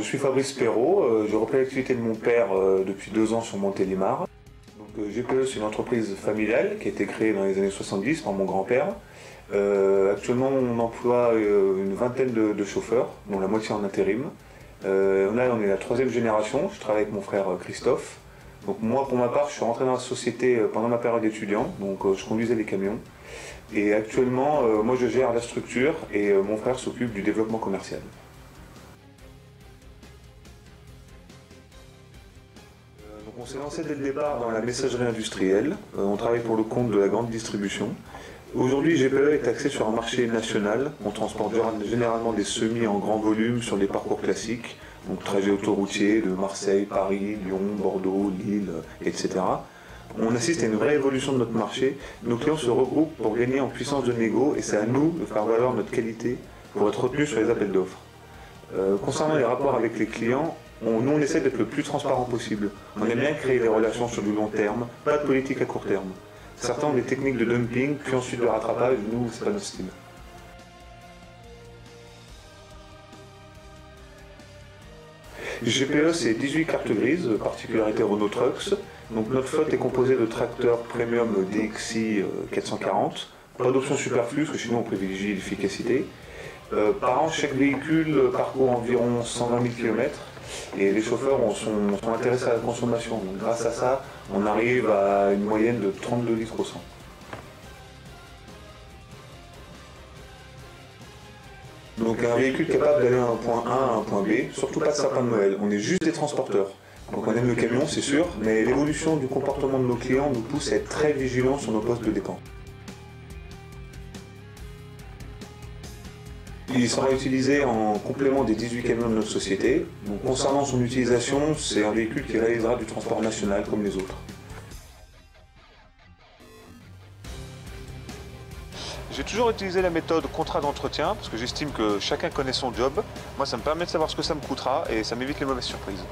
je suis Fabrice Perrault, je reprends l'activité de mon père depuis 2 ans sur Montélimar. GPE, c'est une entreprise familiale qui a été créée dans les années 70 par mon grand-père. Actuellement, on emploie une vingtaine de chauffeurs, dont la moitié en intérim. Là, on est la 3e génération, je travaille avec mon frère Christophe. Donc moi, pour ma part, je suis rentré dans la société pendant ma période d'étudiant, donc je conduisais les camions. Et actuellement, moi je gère la structure et mon frère s'occupe du développement commercial. Donc on s'est lancé dès le départ dans la messagerie industrielle. On travaille pour le compte de la grande distribution. Aujourd'hui, GPE est axé sur un marché national. On transporte généralement des semis en grand volume sur des parcours classiques, donc trajets autoroutiers de Marseille, Paris, Lyon, Bordeaux, Lille, etc. On assiste à une vraie évolution de notre marché. Nos clients se regroupent pour gagner en puissance de négo et c'est à nous de faire valoir notre qualité pour être retenus sur les appels d'offres. Concernant les rapports avec les clients, nous on essaie d'être le plus transparent possible. On aime bien créer des relations sur du long terme, pas de politique à court terme. Certains ont des techniques de dumping, puis ensuite de rattrapage, nous c'est pas notre style. GPE c'est 18 cartes grises, particularité Renault Trucks. Donc notre flotte est composée de tracteurs premium DXi 440. Pas d'option superflue, parce que chez nous on privilégie l'efficacité. Par an, chaque véhicule parcourt environ 120 000 km et les chauffeurs sont intéressés à la consommation. Donc grâce à ça, on arrive à une moyenne de 32 litres au 100. Donc un véhicule capable d'aller d'un point A à un point B, surtout pas de sapin de Noël, on est juste des transporteurs. Donc on aime le camion, c'est sûr, mais l'évolution du comportement de nos clients nous pousse à être très vigilants sur nos postes de détente. Il sera utilisé en complément des 18 camions de notre société. Donc, concernant son utilisation, c'est un véhicule qui réalisera du transport national comme les autres. J'ai toujours utilisé la méthode contrat d'entretien parce que j'estime que chacun connaît son job. Moi, ça me permet de savoir ce que ça me coûtera et ça m'évite les mauvaises surprises.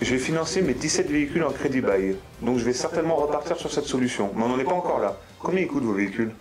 Je vais financer mes 17 véhicules en crédit bail, donc je vais certainement repartir sur cette solution, mais on n'en est pas encore là. Combien ils coûtent vos véhicules ?